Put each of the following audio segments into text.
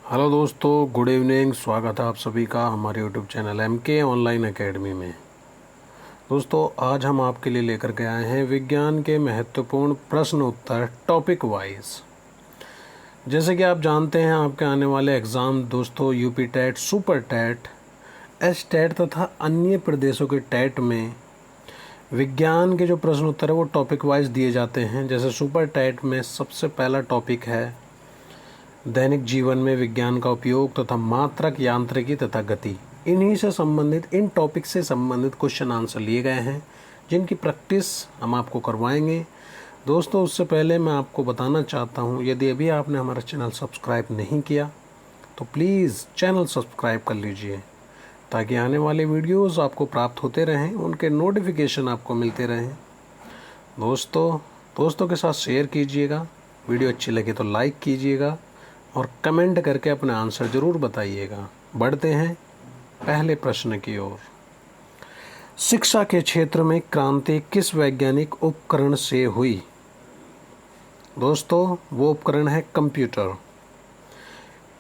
Hello दोस्तों, good evening. स्वागत है आप सभी का हमारे YouTube channel MK online academy में। दोस्तों, आज हम आपके लिए लेकर के आए हैं विज्ञान के महत्वपूर्ण प्रश्न उत्तर टॉपिक वाइज। जैसे कि आप जानते हैं, आपके आने वाले एग्ज़ाम दोस्तों UP TET, super TET, S TET तथा अन्य प्रदेशों के टेट में विज्ञान के जो प्रश्न उत्तर है वो टॉपिक वाइज दिए जाते हैं। जैसे सुपर टेट में सबसे पहला टॉपिक है दैनिक जीवन में विज्ञान का उपयोग तथा मात्रक, यांत्रिकी तथा गति। इन्हीं से संबंधित, इन टॉपिक से संबंधित क्वेश्चन आंसर लिए गए हैं, जिनकी प्रैक्टिस हम आपको करवाएंगे। दोस्तों, उससे पहले मैं आपको बताना चाहता हूं, यदि अभी आपने हमारा चैनल सब्सक्राइब नहीं किया तो प्लीज़ चैनल सब्सक्राइब कर लीजिए, ताकि आने वाले वीडियोज़ आपको प्राप्त होते रहें, उनके नोटिफिकेशन आपको मिलते रहें। दोस्तों के साथ शेयर कीजिएगा, वीडियो अच्छी लगे तो लाइक कीजिएगा और कमेंट करके अपने आंसर ज़रूर बताइएगा। बढ़ते हैं पहले प्रश्न की ओर। शिक्षा के क्षेत्र में क्रांति किस वैज्ञानिक उपकरण से हुई? दोस्तों, वो उपकरण है कंप्यूटर।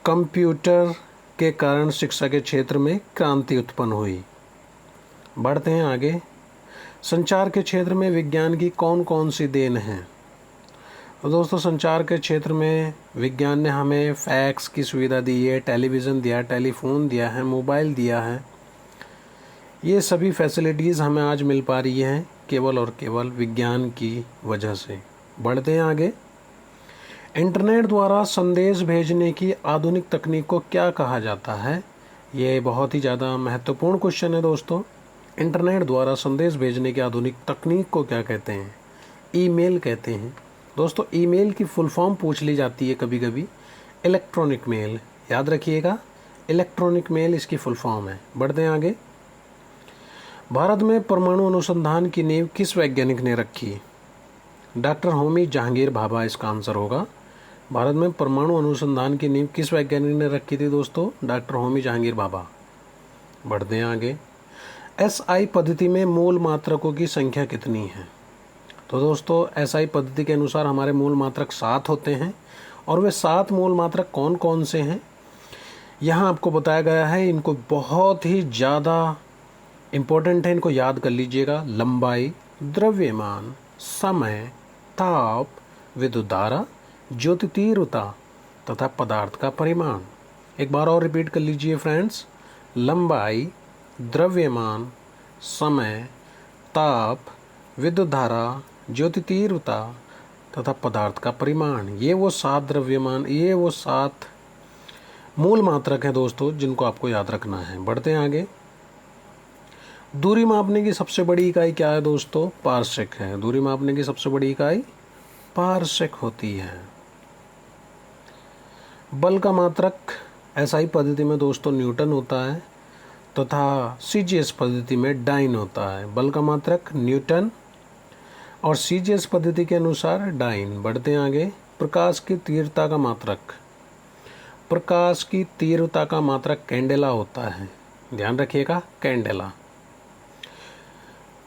कंप्यूटर के कारण शिक्षा के क्षेत्र में क्रांति उत्पन्न हुई। बढ़ते हैं आगे। संचार के क्षेत्र में विज्ञान की कौन कौन सी देन है? तो दोस्तों, संचार के क्षेत्र में विज्ञान ने हमें फैक्स की सुविधा दी है, टेलीविज़न दिया, टेलीफोन दिया है, मोबाइल दिया है। ये सभी फैसिलिटीज़ हमें आज मिल पा रही हैं केवल और केवल विज्ञान की वजह से। बढ़ते हैं आगे। इंटरनेट द्वारा संदेश भेजने की आधुनिक तकनीक को क्या कहा जाता है? ये बहुत ही ज़्यादा महत्वपूर्ण क्वेश्चन है दोस्तों। इंटरनेट द्वारा संदेश भेजने की आधुनिक तकनीक को क्या कहते हैं? ईमेल कहते हैं। दोस्तों, ईमेल की फुल फॉर्म पूछ ली जाती है कभी कभी, इलेक्ट्रॉनिक मेल। याद रखिएगा, इलेक्ट्रॉनिक मेल इसकी फुल फॉर्म है। बढ़ते हैं आगे। भारत में परमाणु अनुसंधान की नींव किस वैज्ञानिक ने रखी? डॉक्टर होमी जहांगीर भाभा इसका आंसर होगा। भारत में परमाणु अनुसंधान की नींव किस वैज्ञानिक ने रखी थी दोस्तों? डॉक्टर होमी जहांगीर भाभा। बढ़ते हैं आगे। SI पद्धति में मूल मात्रकों की संख्या कितनी है? तो दोस्तों, SI पद्धति के अनुसार हमारे मूल मात्रक 7 होते हैं। और वे 7 मूल मात्रक कौन कौन से हैं, यहाँ आपको बताया गया है। इनको बहुत ही ज़्यादा इम्पोर्टेंट है, इनको याद कर लीजिएगा। लंबाई, द्रव्यमान, समय, ताप, विद्युत धारा, ज्योति तीव्रता तथा पदार्थ का परिमाण। एक बार और रिपीट कर लीजिए फ्रेंड्स। लंबाई, द्रव्यमान, समय, ताप, विद्युत धारा, ज्योति तीव्रता तथा पदार्थ का परिमाण। ये वो 7 मूल मात्रक हैं दोस्तों, जिनको आपको याद रखना है। बढ़ते हैं आगे। दूरी मापने की सबसे बड़ी इकाई क्या है दोस्तों? पारसेक है। दूरी मापने की सबसे बड़ी इकाई पारसेक होती है। बल का मात्रक SI पद्धति में दोस्तों न्यूटन होता है, तथा CGS पद्धति में डाइन होता है। बल का मात्रक न्यूटन और CGS पद्धति के अनुसार डाइन। बढ़ते हैं आगे। प्रकाश की तीव्रता का मात्रक, प्रकाश की तीव्रता का मात्रक कैंडेला होता है। ध्यान रखिएगा, कैंडेला।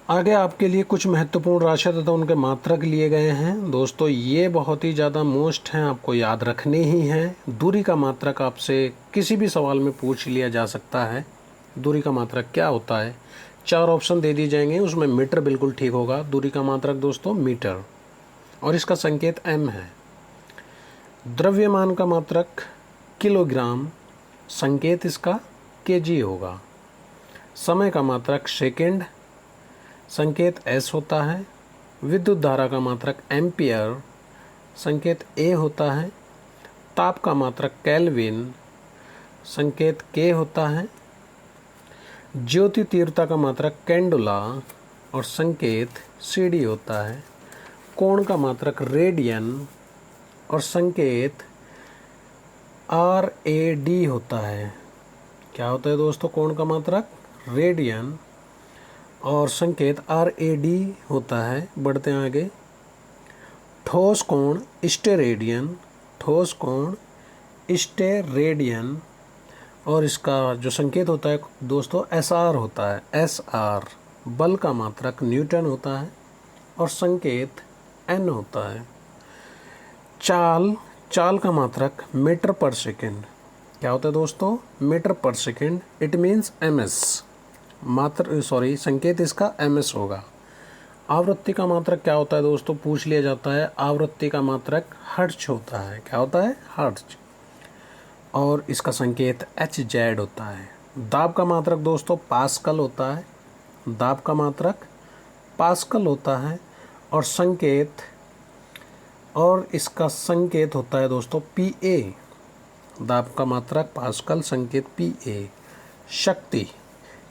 आगे आपके लिए कुछ महत्वपूर्ण राशि तथा उनके मात्रक लिए गए हैं दोस्तों। ये बहुत ही ज़्यादा मोस्ट हैं, आपको याद रखने ही हैं। दूरी का मात्रक आपसे किसी भी सवाल में पूछ लिया जा सकता है। दूरी का मात्रक क्या होता है? 4 ऑप्शन दे दिए जाएंगे, उसमें मीटर बिल्कुल ठीक होगा। दूरी का मात्रक दोस्तों मीटर, और इसका संकेत m है। द्रव्यमान का मात्रक किलोग्राम, संकेत इसका kg होगा। समय का मात्रक सेकेंड, संकेत s होता है। विद्युत धारा का मात्रक एम्पियर, संकेत A होता है। ताप का मात्रक केल्विन, संकेत K होता है। ज्योति तीव्रता का मात्रक कैंडुला और संकेत CD होता है। कोण का मात्रक रेडियन और संकेत RAD होता है। क्या होता है दोस्तों? कोण का मात्रक रेडियन और संकेत RAD होता है। बढ़ते हैं आगे। ठोस कोण स्टेरेडियन, ठोस कोण स्टेरेडियन, और इसका जो संकेत होता है दोस्तों SR होता है, SR। बल का मात्रक न्यूटन होता है और संकेत N होता है। चाल का मात्रक मीटर पर सेकेंड, क्या होता है दोस्तों? मीटर पर सेकेंड, इट मीन्स ms। संकेत इसका ms होगा। आवृत्ति का मात्रक क्या होता है दोस्तों? पूछ लिया जाता है। आवृत्ति का मात्रक हर्ट्ज होता है। क्या होता है? हर्ट्ज। और इसका संकेत hz होता है। दाब का मात्रक दोस्तों पास्कल होता है। दाब का मात्रक पास्कल होता है। और इसका संकेत होता है दोस्तों PA। दाब का मात्रक पास्कल, संकेत PA। शक्ति,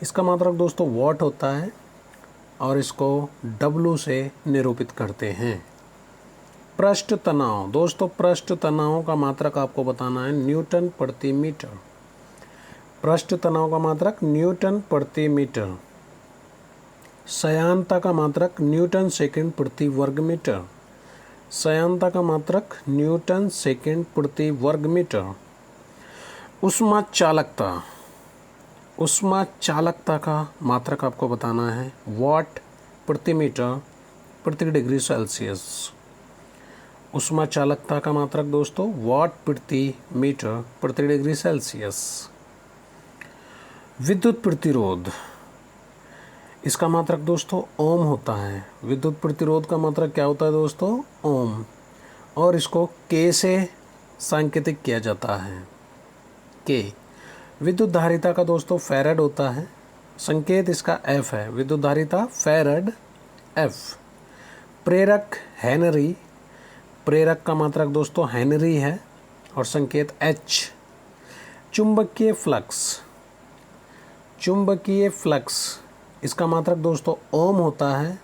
इसका मात्रक दोस्तों वॉट होता है और इसको W से निरूपित करते हैं। पृष्ठ तनाव, दोस्तों पृष्ठ तनाव का मात्रक आपको बताना है न्यूटन प्रति मीटर। पृष्ठ तनाव का मात्रक न्यूटन प्रति मीटर। सयानता का मात्रक न्यूटन सेकंड प्रति वर्ग मीटर। सयानता का मात्रक न्यूटन सेकंड प्रति वर्ग मीटर। उष्मा चालकता, उष्मा चालकता का मात्रक आपको बताना है वाट प्रति मीटर प्रति डिग्री सेल्सियस। उष्मा चालकता का मात्रक दोस्तों वाट प्रति मीटर प्रति डिग्री सेल्सियस। विद्युत प्रतिरोध, इसका मात्रक दोस्तों ओम होता है। विद्युत प्रतिरोध का मात्रक क्या होता है दोस्तों? ओम। और इसको K से सांकेतिक किया जाता है, K। विद्युत धारिता का दोस्तों फैराड होता है। संकेत इसका F है। विद्युत धारिता फैराड F। प्रेरक हेनरी, प्रेरक का मात्रक दोस्तों हेनरी है और संकेत H। चुंबकीय फ्लक्स, चुंबकीय फ्लक्स, इसका मात्रक दोस्तों ओम होता है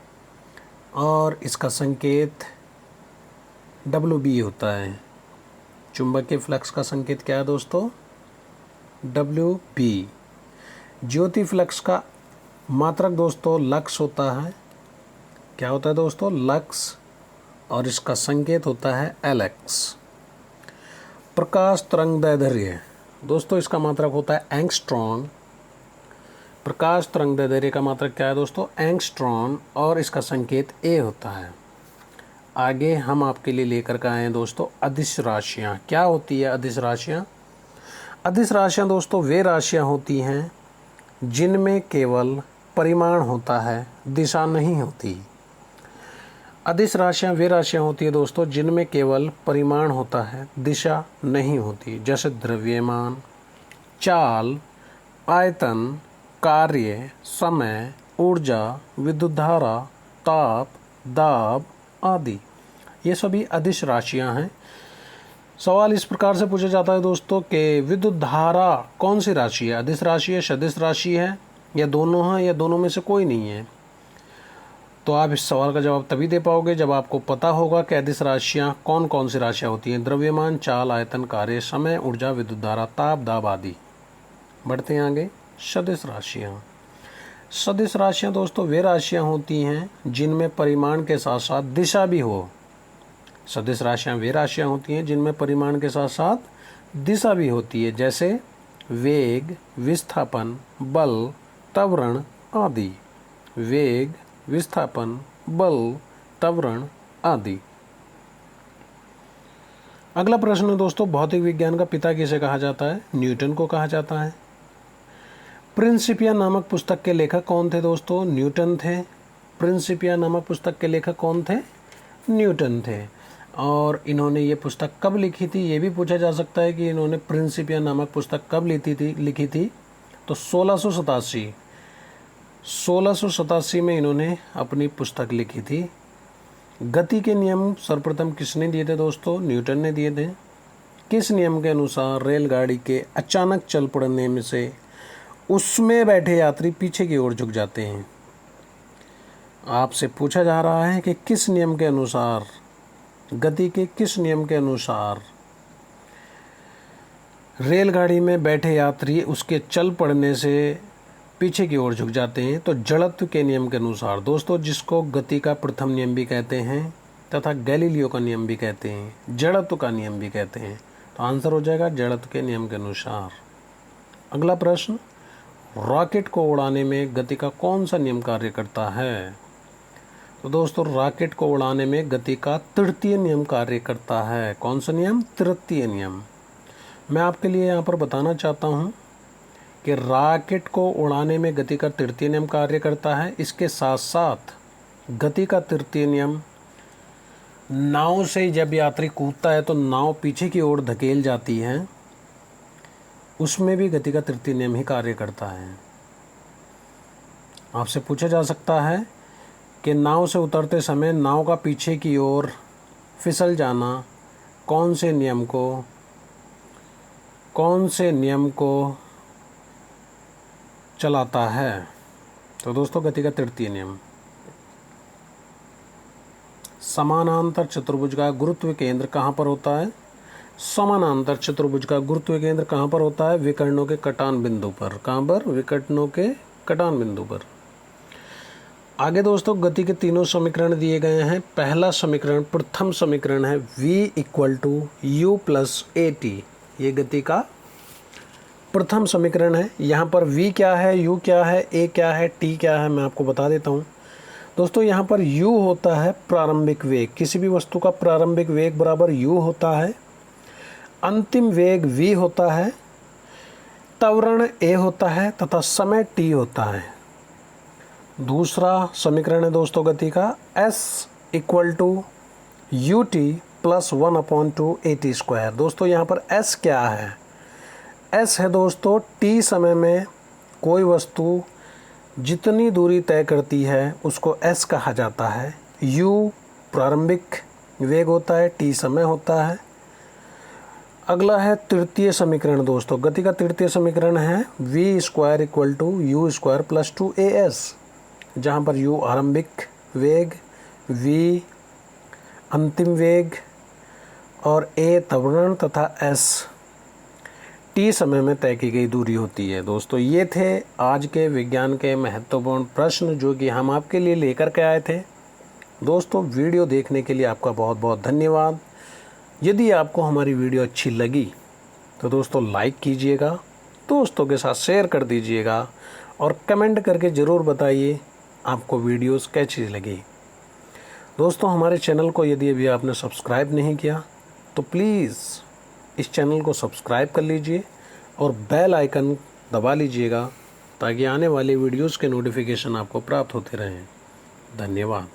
और इसका संकेत WB होता है। चुंबकीय फ्लक्स का संकेत क्या है दोस्तों? WB। ज्योति फ्लक्स का मात्रक दोस्तों लक्स होता है। क्या होता है दोस्तों? लक्स। और इसका संकेत होता है LX। प्रकाश तरंगदैर्ध्य, दोस्तों इसका मात्रक होता है एंगस्ट्रॉन। प्रकाश तरंगदैर्ध्य का मात्रक क्या है दोस्तों? एंगस्ट्रॉन। और इसका संकेत A होता है। आगे हम आपके लिए लेकर के आए हैं दोस्तों अदिश राशियाँ। क्या होती है अदिश राशियाँ? अदिश राशियाँ दोस्तों वे राशियाँ होती हैं जिनमें केवल परिमाण होता है, दिशा नहीं होती। अदिश राशियाँ वे राशियाँ होती है दोस्तों जिनमें केवल परिमाण होता है, दिशा नहीं होती। जैसे द्रव्यमान, चाल, आयतन, कार्य, समय, ऊर्जा, विद्युत धारा, ताप, दाब आदि, ये सभी अदिश राशियाँ हैं। सवाल इस प्रकार से पूछा जाता है दोस्तों कि विद्युत धारा कौन सी राशि है? अदिश राशि है, सदिश राशि है, या दोनों हैं, या दोनों में से कोई नहीं है? तो आप इस सवाल का जवाब तभी दे पाओगे जब आपको पता होगा कि अदिश राशियाँ कौन कौन सी राशियाँ होती हैं। द्रव्यमान, चाल, आयतन, कार्य, समय, ऊर्जा, विद्युत धारा, ताप, दाब आदि। बढ़ते हैं आगे। सदिश राशियाँ, सदिश राशियाँ दोस्तों वे राशियाँ होती हैं जिनमें परिमाण के साथ साथ दिशा भी हो। सदिश राशियाँ वे राशियाँ होती हैं जिनमें परिमाण के साथ साथ दिशा भी होती है। जैसे वेग, विस्थापन, बल, त्वरण आदि। वेग, विस्थापन, बल, त्वरण आदि। अगला प्रश्न है दोस्तों, भौतिक विज्ञान का पिता किसे कहा जाता है? न्यूटन को कहा जाता है। प्रिंसिपिया नामक पुस्तक के लेखक कौन थे दोस्तों? न्यूटन थे। प्रिंसिपिया नामक पुस्तक के लेखक कौन थे? न्यूटन थे। और इन्होंने ये पुस्तक कब लिखी थी? ये भी पूछा जा सकता है कि इन्होंने प्रिंसिपिया नामक पुस्तक कब लिखी थी? तो 1687 में इन्होंने अपनी पुस्तक लिखी थी। गति के नियम सर्वप्रथम किसने दिए थे दोस्तों? न्यूटन ने दिए थे। किस नियम के अनुसार रेलगाड़ी के अचानक चल पड़ने में से उसमें बैठे यात्री पीछे की ओर झुक जाते हैं? आपसे पूछा जा रहा है कि किस नियम के अनुसार, गति के किस नियम के अनुसार रेलगाड़ी में बैठे यात्री उसके चल पड़ने से पीछे की ओर झुक जाते हैं? तो जड़त्व के नियम के अनुसार दोस्तों, जिसको गति का प्रथम नियम भी कहते हैं तथा गैलीलियो का नियम भी कहते हैं, जड़त्व का नियम भी कहते हैं। तो आंसर हो जाएगा जड़त्व के नियम के अनुसार। अगला प्रश्न, रॉकेट को उड़ाने में गति का कौन सा नियम कार्य करता है? तो दोस्तों रॉकेट को उड़ाने में गति का तृतीय नियम कार्य करता है। कौन सा नियम? तृतीय नियम। मैं आपके लिए यहाँ पर बताना चाहता हूँ कि रॉकेट को उड़ाने में गति का तृतीय नियम कार्य करता है। इसके साथ साथ गति का तृतीय नियम नाव से जब यात्री कूदता है तो नाव पीछे की ओर धकेल जाती है, उसमें भी गति का तृतीय नियम ही कार्य करता है। आपसे पूछा जा सकता है कि नाव से उतरते समय नाव का पीछे की ओर फिसल जाना कौन से नियम को चलाता है? तो दोस्तों गति का तृतीय नियम। समानांतर चतुर्भुज का गुरुत्व केंद्र कहाँ पर होता है? समानांतर चतुर्भुज का गुरुत्व केंद्र कहाँ पर होता है? विकर्णों के कटान बिंदु पर। कहाँ पर? विकर्णों के कटान बिंदु पर। आगे दोस्तों गति के तीनों समीकरण दिए गए हैं। पहला समीकरण, प्रथम समीकरण है v = u + at। ये गति का प्रथम समीकरण है। यहाँ पर v क्या है, u क्या है, a क्या है, t क्या है, मैं आपको बता देता हूँ। दोस्तों यहाँ पर u होता है प्रारंभिक वेग। किसी भी वस्तु का प्रारंभिक वेग बराबर u होता है। अंतिम वेग v होता है, त्वरण a होता है तथा समय t होता है। दूसरा समीकरण है दोस्तों गति का s = ut + 1/2 at²। दोस्तों यहाँ पर s क्या है? s है दोस्तों t समय में कोई वस्तु जितनी दूरी तय करती है उसको s कहा जाता है। u प्रारंभिक वेग होता है, t समय होता है। अगला है तृतीय समीकरण दोस्तों। गति का तृतीय समीकरण है v² = u² + 2as, जहाँ पर u आरंभिक वेग, v अंतिम वेग और a त्वरण तथा s t समय में तय की गई दूरी होती है। दोस्तों ये थे आज के विज्ञान के महत्वपूर्ण प्रश्न जो कि हम आपके लिए लेकर के आए थे। दोस्तों वीडियो देखने के लिए आपका बहुत बहुत धन्यवाद। यदि आपको हमारी वीडियो अच्छी लगी तो दोस्तों लाइक कीजिएगा, दोस्तों के साथ शेयर कर दीजिएगा और कमेंट करके ज़रूर बताइए आपको वीडियोस कैसी लगी। दोस्तों हमारे चैनल को यदि अभी आपने सब्सक्राइब नहीं किया तो प्लीज़ इस चैनल को सब्सक्राइब कर लीजिए और बेल आइकन दबा लीजिएगा ताकि आने वाली वीडियोस के नोटिफिकेशन आपको प्राप्त होते रहें। धन्यवाद।